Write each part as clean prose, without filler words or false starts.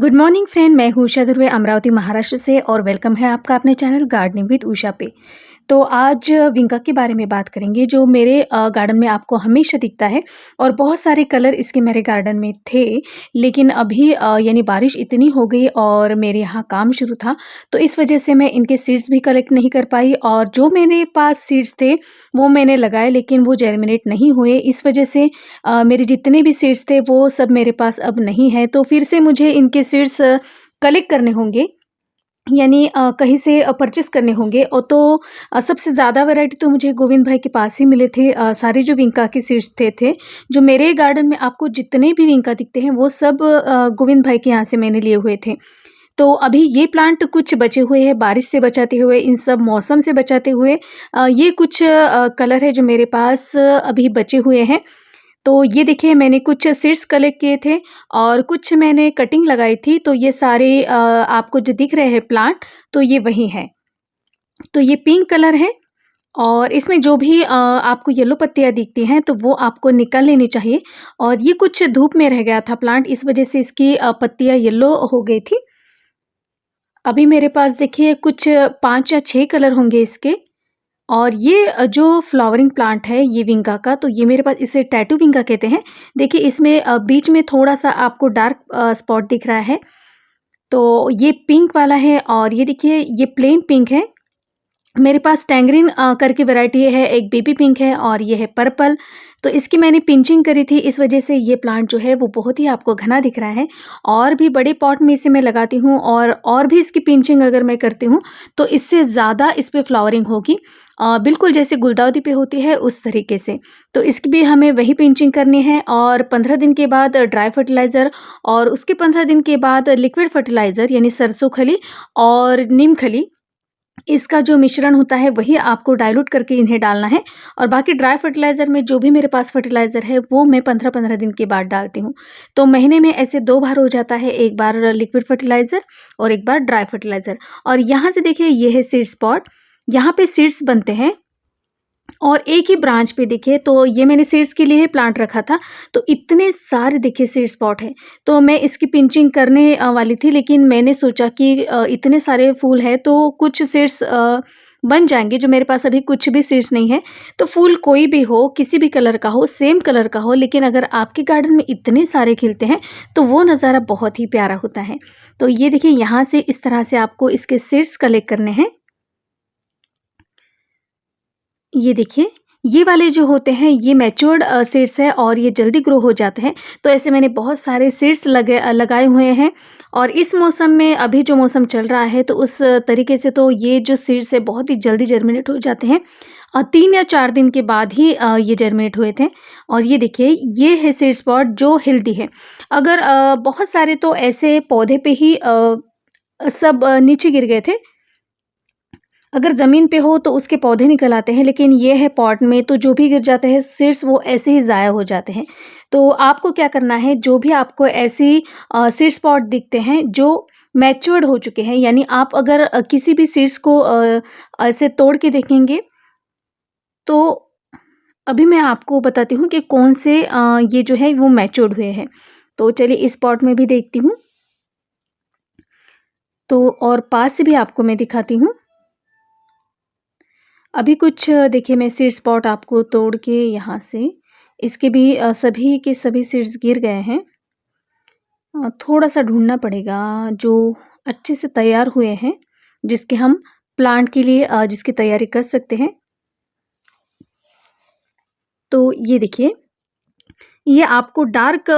Good morning friend, मैं हूँ उषा ध्रुवे अमरावती महाराष्ट्र से और वेलकम है आपका अपने चैनल गार्डनिंग विद उषा पे। तो आज विंका के बारे में बात करेंगे जो मेरे गार्डन में आपको हमेशा दिखता है और बहुत सारे कलर इसके मेरे गार्डन में थे। लेकिन अभी यानी बारिश इतनी हो गई और मेरे यहाँ काम शुरू था, तो इस वजह से मैं इनके सीड्स भी कलेक्ट नहीं कर पाई और जो मेरे पास सीड्स थे वो मैंने लगाए लेकिन वो जर्मिनेट नहीं हुए। इस वजह से मेरे जितने भी सीड्स थे वो सब मेरे पास अब नहीं है, तो फिर से मुझे इनके सीड्स कलेक्ट करने होंगे, यानी कहीं से परचेस करने होंगे। और तो सबसे ज़्यादा वैरायटी तो मुझे गोविंद भाई के पास ही मिले थे। सारे जो विंका के सीड्स थे जो मेरे गार्डन में आपको जितने भी विंका दिखते हैं वो सब गोविंद भाई के यहाँ से मैंने लिए हुए थे। तो अभी ये प्लांट कुछ बचे हुए हैं बारिश से बचाते हुए, इन सब मौसम से बचाते हुए। ये कुछ कलर है जो मेरे पास अभी बचे हुए हैं। तो ये देखिए, मैंने कुछ सीड्स कलेक्ट किए थे और कुछ मैंने कटिंग लगाई थी। तो ये सारे आपको जो दिख रहे हैं प्लांट, तो ये वही है। तो ये पिंक कलर है और इसमें जो भी आपको येलो पत्तियाँ दिखती हैं तो वो आपको निकाल लेनी चाहिए। और ये कुछ धूप में रह गया था प्लांट, इस वजह से इसकी पत्तियाँ येलो हो गई थी। अभी मेरे पास देखिए कुछ 5 या 6 कलर होंगे इसके। और ये जो फ्लावरिंग प्लांट है ये विंका का, तो ये मेरे पास इसे टैटू विंका कहते हैं। देखिए इसमें बीच में थोड़ा-सा आपको डार्क स्पॉट दिख रहा है। तो ये पिंक वाला है और ये देखिए ये प्लेन पिंक है। मेरे पास टैंगरिन करके वैरायटी है, एक बेबी पिंक है और ये है पर्पल। तो इसकी मैंने पिंचिंग करी थी, इस वजह से ये प्लांट जो है वो बहुत ही आपको घना दिख रहा है। और भी बड़े पॉट में इसे मैं लगाती हूँ और भी इसकी पिंचिंग अगर मैं करती हूँ तो इससे ज़्यादा इस पे फ्लावरिंग होगी। बिल्कुल जैसे गुलदाउदी पे होती है उस तरीके से। तो इसकी भी हमें वही पिंचिंग करनी है और 15 दिन के बाद ड्राई फर्टिलाइज़र और उसके 15 दिन के बाद लिक्विड फर्टिलाइज़र यानी सरसों खली और नीम खली, इसका जो मिश्रण होता है वही आपको डाइल्यूट करके इन्हें डालना है। और बाकी ड्राई फर्टिलाइज़र में जो भी मेरे पास फर्टिलाइज़र है वो मैं 15-15 दिन के बाद डालती हूँ। तो महीने में ऐसे 2 बार हो जाता है, एक बार लिक्विड फर्टिलाइज़र और एक बार ड्राई फर्टिलाइज़र। और यहाँ से देखिए ये है सीड स्पॉट, यहाँ पे सीड्स बनते हैं और एक ही ब्रांच पे देखिए, तो ये मैंने सीड्स के लिए ही प्लांट रखा था। तो इतने सारे देखिए सीड स्पॉट हैं। तो मैं इसकी पिंचिंग करने वाली थी, लेकिन मैंने सोचा कि इतने सारे फूल हैं तो कुछ सीड्स बन जाएंगे, जो मेरे पास अभी कुछ भी सीड्स नहीं है। तो फूल कोई भी हो, किसी भी कलर का हो, सेम कलर का हो, लेकिन अगर आपके गार्डन में इतने सारे खिलते हैं तो वो नज़ारा बहुत ही प्यारा होता है। तो ये देखिए यहाँ से इस तरह से आपको इसके सीड्स कलेक्ट करने हैं। ये देखिए, ये वाले जो होते हैं ये मैच्योर्ड सीड्स है और ये जल्दी ग्रो हो जाते हैं। तो ऐसे मैंने बहुत सारे सीड्स लगाए हुए हैं। और इस मौसम में, अभी जो मौसम चल रहा है, तो उस तरीके से तो ये जो सीड्स है बहुत ही जल्दी जर्मिनेट हो जाते हैं। 3 या 4 दिन के बाद ही ये जर्मिनेट हुए थे। और ये देखिए ये है सीड स्पॉट जो हेल्दी है। अगर बहुत सारे तो ऐसे पौधे पे ही सब नीचे गिर गए थे। अगर ज़मीन पे हो तो उसके पौधे निकल आते हैं, लेकिन ये है पॉट में, तो जो भी गिर जाते हैं सीड्स वो ऐसे ही ज़ाया हो जाते हैं। तो आपको क्या करना है, जो भी आपको ऐसी सीड स्पॉट दिखते हैं जो मैच्योर्ड हो चुके हैं, यानी आप अगर किसी भी सीड्स को ऐसे तोड़ के देखेंगे तो अभी मैं आपको बताती हूँ कि कौन से ये जो है वो मैच्योर्ड हुए हैं। तो चलिए इस पॉट में भी देखती हूँ, तो और पास से भी आपको मैं दिखाती हूँ। अभी कुछ देखिए मैं सीड स्पॉट आपको तोड़ के यहाँ से, इसके भी सभी के सभी सीड्स गिर गए हैं। थोड़ा-सा ढूँढना पड़ेगा जो अच्छे से तैयार हुए हैं, जिसके हम प्लांट के लिए जिसकी तैयारी कर सकते हैं। तो ये देखिए, ये आपको डार्क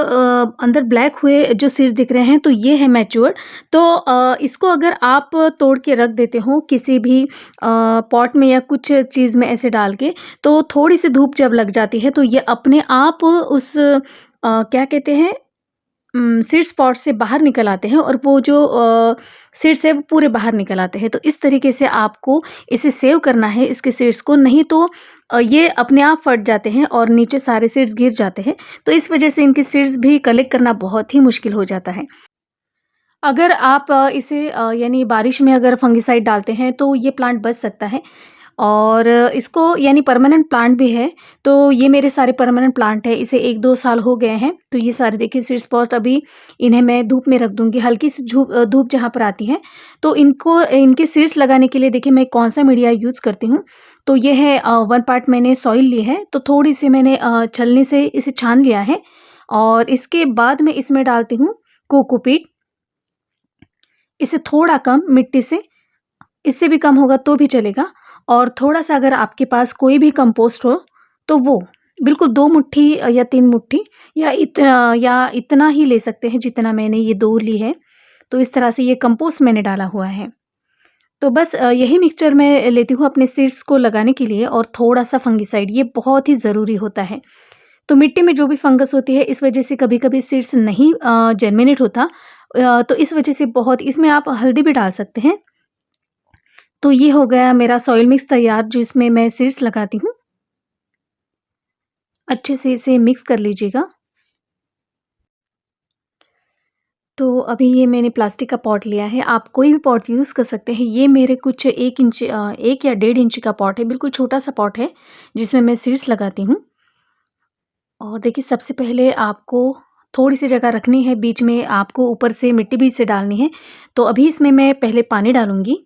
अंदर ब्लैक हुए जो सीड्स दिख रहे हैं, तो ये है मैच्योर। तो इसको अगर आप तोड़ के रख देते हो किसी भी पॉट में या कुछ चीज़ में ऐसे डाल के, तो थोड़ी सी धूप जब लग जाती है तो ये अपने आप उस क्या कहते हैं, सीड स्पॉट से बाहर निकल आते हैं और वो जो सीड्स है वो पूरे बाहर निकल आते हैं। तो इस तरीके से आपको इसे सेव करना है इसके सीड्स को, नहीं तो ये अपने आप फट जाते हैं और नीचे सारे सीड्स गिर जाते हैं। तो इस वजह से इनके सीड्स भी कलेक्ट करना बहुत ही मुश्किल हो जाता है। अगर आप इसे यानी बारिश में अगर फंगिसाइड डालते हैं तो ये प्लांट बच सकता है। और इसको यानी परमानेंट प्लांट भी है, तो ये मेरे सारे परमानेंट प्लांट है। इसे 1-2 साल हो गए हैं। तो ये सारे देखिए सीड्स पॉट अभी इन्हें मैं धूप में रख दूँगी, हल्की सी धूप जहाँ पर आती है। तो इनको इनके सीड्स लगाने के लिए देखिए मैं कौन-सा मीडिया यूज़ करती हूँ। तो ये है 1 पार्ट मैंने सॉइल ली है, तो थोड़ी-सी मैंने छलनी से इसे छान लिया है और इसके बाद मैं इसमें डालती हूँ कोकोपीट। इससे थोड़ा कम मिट्टी से, इससे भी कम होगा तो भी चलेगा। और थोड़ा-सा अगर आपके पास कोई भी कंपोस्ट हो तो वो बिल्कुल 2 मुट्ठी या 3 मुट्ठी या इतना ही ले सकते हैं जितना मैंने ये 2 ली है। तो इस तरह से ये कंपोस्ट मैंने डाला हुआ है। तो बस यही मिक्सचर मैं लेती हूँ अपने सीड्स को लगाने के लिए और थोड़ा-सा फंगिसाइड, ये बहुत ही ज़रूरी होता है। तो मिट्टी में जो भी फंगस होती है इस वजह से कभी-कभी सीड्स नहीं जर्मिनेट होता। तो इस वजह से बहुत इसमें आप हल्दी भी डाल सकते हैं। तो ये हो गया मेरा सॉइल मिक्स तैयार जिसमें मैं सीड्स लगाती हूँ। अच्छे से इसे मिक्स कर लीजिएगा। तो अभी ये मैंने प्लास्टिक का पॉट लिया है, आप कोई भी पॉट यूज़ कर सकते हैं। ये मेरे कुछ 1 या 1.5 इंच का पॉट है, बिल्कुल छोटा-सा पॉट है, जिसमें मैं सीड्स लगाती हूँ। और देखिए सबसे पहले आपको थोड़ी-सी जगह रखनी है, बीच में आपको ऊपर से मिट्टी भी इसे डालनी है। तो अभी इसमें मैं पहले पानी डालूँगी।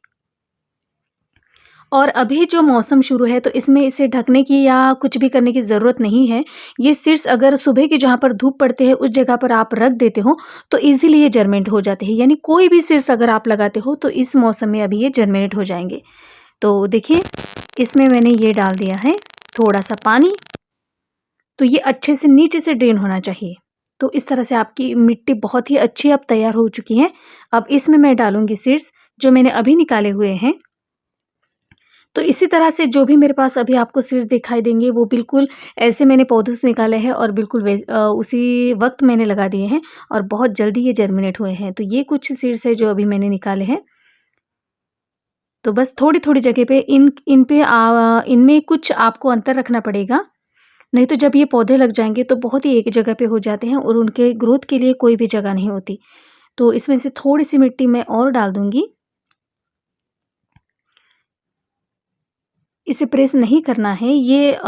और अभी जो मौसम शुरू है तो इसमें इसे ढकने की या कुछ भी करने की ज़रूरत नहीं है। ये सीड्स अगर सुबह की जहाँ पर धूप पड़ती है उस जगह पर आप रख देते हो तो ईज़िली ये जर्मिनेट हो जाते हैं। यानी कोई भी सीड्स अगर आप लगाते हो तो इस मौसम में अभी ये जर्मिनेट हो जाएँगे। तो देखिए इसमें मैंने ये डाल दिया है थोड़ा-सा पानी, तो ये अच्छे से नीचे से ड्रेन होना चाहिए। तो इस तरह से आपकी मिट्टी बहुत ही अच्छी अब तैयार हो चुकी है। अब इसमें मैं डालूँगी सीड्स जो मैंने अभी निकाले हुए हैं। तो इसी तरह से जो भी मेरे पास अभी आपको सीड्स दिखाई देंगे वो बिल्कुल ऐसे मैंने पौधों से निकाले हैं और बिल्कुल उसी वक्त मैंने लगा दिए हैं और बहुत जल्दी ये जर्मिनेट हुए हैं। तो ये कुछ सीड्स है जो अभी मैंने निकाले हैं। तो बस थोड़ी-थोड़ी जगह पे इनमें कुछ आपको अंतर रखना पड़ेगा, नहीं तो जब ये पौधे लग जाएँगे तो बहुत ही एक जगह पे हो जाते हैं और उनके ग्रोथ के लिए कोई भी जगह नहीं होती। तो इसमें से थोड़ी-सी मिट्टी मैं और डाल दूँगी। इसे प्रेस नहीं करना है, ये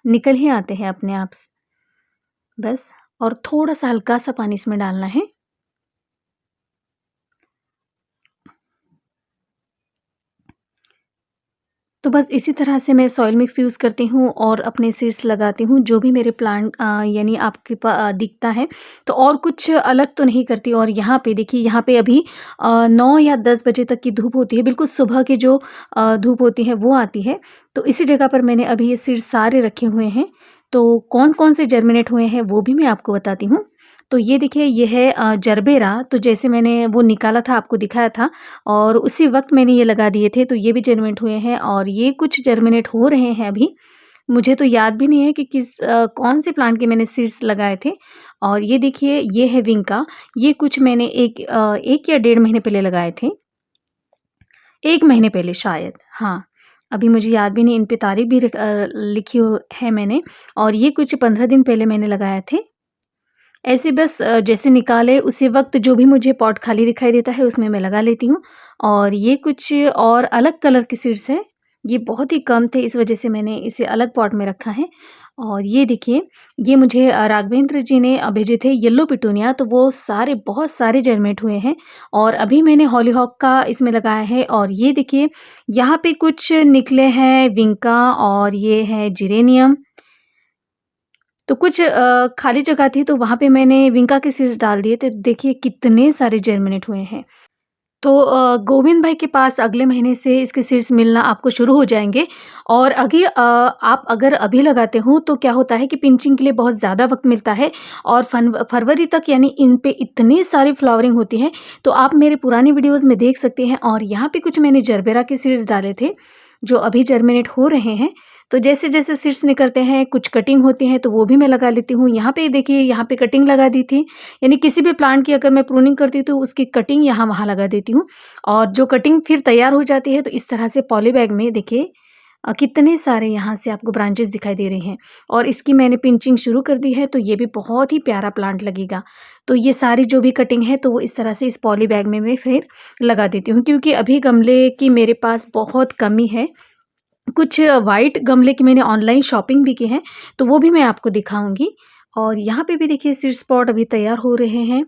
निकल ही आते हैं अपने आप से, बस। और थोड़ा-सा हल्का-सा पानी इसमें डालना है। तो बस इसी तरह से मैं सॉइल मिक्स यूज़ करती हूँ और अपने सीड्स लगाती हूँ, जो भी मेरे प्लांट यानी आपके दिखता है। तो और कुछ अलग तो नहीं करती। और यहाँ पे देखिए, यहाँ पे अभी 9 या 10 बजे तक की धूप होती है, बिल्कुल सुबह की जो धूप होती है वो आती है। तो इसी जगह पर मैंने अभी ये सीड्स सारे रखे हुए हैं। तो कौन-कौन से जर्मिनेट हुए हैं वो भी मैं आपको बताती हूँ। तो ये देखिए, ये है जरबेरा। तो जैसे मैंने वो निकाला था, आपको दिखाया था और उसी वक़्त मैंने ये लगा दिए थे, तो ये भी जर्मिनेट हुए हैं और ये कुछ जर्मिनेट हो रहे हैं अभी। मुझे तो याद भी नहीं है कि कौन से प्लांट के मैंने सीड्स लगाए थे। और ये देखिए, ये है विंका। ये कुछ मैंने 1 या 1.5 महीने पहले लगाए थे। 1 महीने पहले शायद, हाँ। अभी मुझे याद भी नहीं, इन पे तारीख भी लिखी है मैंने। और ये कुछ 15 दिन पहले मैंने लगाए थे। ऐसे बस जैसे निकाले उसी वक़्त जो भी मुझे पॉट खाली दिखाई देता है उसमें मैं लगा लेती हूँ। और ये कुछ और अलग कलर के सीड्स हैं, ये बहुत ही कम थे इस वज़ह से मैंने इसे अलग पॉट में रखा है। और ये देखिए, ये मुझे राघवेंद्र जी ने भेजे थे येलो पिटूनिया, तो वो सारे बहुत सारे जर्मिनेट हुए हैं। और अभी मैंने हॉलीहॉक का इसमें लगाया है। और ये देखिए, यहाँ पे कुछ निकले हैं विंका और ये है जिरेनियम। तो कुछ खाली जगह थी तो वहाँ पे मैंने विंका के सीड्स डाल दिए थे। देखिए कितने सारे जर्मिनेट हुए हैं। तो गोविंद भाई के पास अगले महीने से इसके सीड्स मिलना आपको शुरू हो जाएँगे। और आप अगर अभी लगाते हो तो क्या होता है कि पिंचिंग के लिए बहुत ज़्यादा वक़्त मिलता है और फरवरी तक यानी इन पे इतनी सारी फ्लावरिंग होती है। तो आप मेरे पुरानी वीडियोज़ में देख सकते हैं। और यहाँ पे कुछ मैंने जरबेरा के सीड्स डाले थे, जो अभी जर्मिनेट हो रहे हैं। तो जैसे-जैसे सीड्स निकलते हैं, कुछ कटिंग होती है तो वो भी मैं लगा लेती हूँ। यहाँ पे देखिए, यहाँ पे कटिंग लगा दी थी। यानी किसी भी प्लांट की अगर मैं प्रूनिंग करती हूँ तो उसकी कटिंग यहाँ-वहाँ लगा देती हूँ। और जो कटिंग फिर तैयार हो जाती है तो इस तरह से पॉली बैग में देखिए कितने सारे यहाँ से आपको ब्रांचेस दिखाई दे रहे हैं। और इसकी मैंने पिंचिंग शुरू कर दी है तो ये भी बहुत ही प्यारा प्लांट लगेगा। तो ये सारी जो भी कटिंग है तो वो इस तरह से इस पॉली बैग में मैं फिर लगा देती हूँ, क्योंकि अभी गमले की मेरे पास बहुत कमी है। कुछ वाइट गमले की मैंने ऑनलाइन शॉपिंग भी की है, तो वो भी मैं आपको दिखाऊँगी। और यहाँ पे भी देखिए सीड्स पॉट अभी तैयार हो रहे हैं,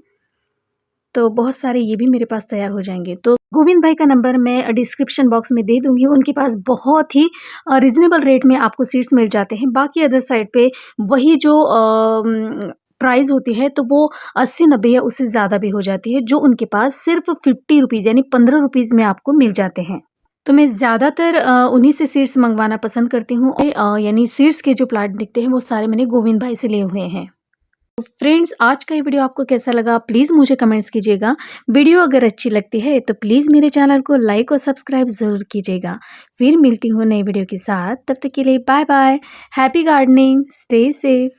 तो बहुत सारे ये भी मेरे पास तैयार हो जाएँगे। तो गोविंद भाई का नंबर मैं डिस्क्रिप्शन बॉक्स में दे दूँगी, उनके पास बहुत ही रीज़नेबल रेट में आपको सीड्स मिल जाते हैं। बाकी अदर साइड पे वही जो प्राइस होती है तो वो 80-90 या उससे ज़्यादा भी हो जाती है, जो उनके पास सिर्फ़ 50 रुपीज़ यानी 15 रुपीज़ में आपको मिल जाते हैं। तो मैं ज़्यादातर उन्हीं से सीड्स मंगवाना पसंद करती हूँ। यानी सीड्स के जो प्लांट दिखते हैं वो सारे मैंने गोविंद भाई से लिए हुए हैं। तो फ्रेंड्स, आज का ये वीडियो आपको कैसा लगा प्लीज़ मुझे कमेंट्स कीजिएगा। वीडियो अगर अच्छी लगती है तो प्लीज़ मेरे चैनल को लाइक और सब्सक्राइब ज़रूर कीजिएगा। फिर मिलती हूँ नई वीडियो के साथ, तब तक के लिए bye bye. Happy gardening, stay safe.